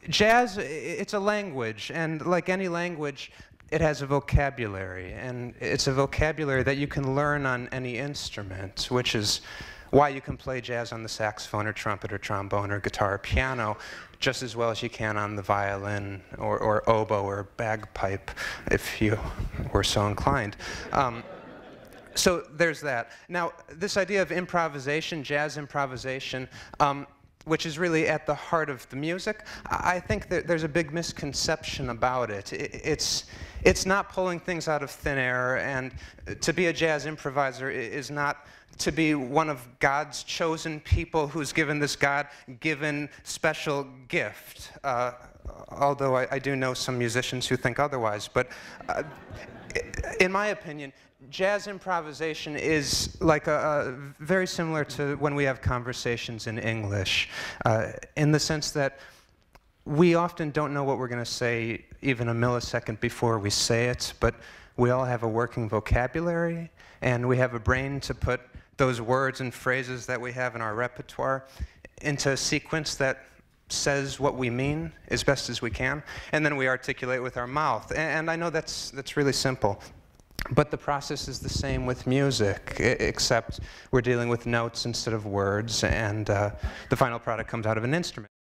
Jazz, it's a language, and like any language, it has a vocabulary, and it's a vocabulary that you can learn on any instrument, which is why you can play jazz on the saxophone or trumpet or trombone or guitar or piano just as well as you can on the violin or oboe or bagpipe, if you were so inclined. So there's that. Now, this idea of improvisation, jazz improvisation, which is really at the heart of the music, I think that there's a big misconception about it. It's not pulling things out of thin air, and to be a jazz improviser is not to be one of God's chosen people who's given this God-given special gift. Although I do know some musicians who think otherwise, but in my opinion, jazz improvisation is like very similar to when we have conversations in English, in the sense that we often don't know what we're going to say even a millisecond before we say it, but we all have a working vocabulary, and we have a brain to put those words and phrases that we have in our repertoire into a sequence that says what we mean as best as we can, and then we articulate with our mouth. And I know that's really simple. But the process is the same with music, except we're dealing with notes instead of words, and the final product comes out of an instrument.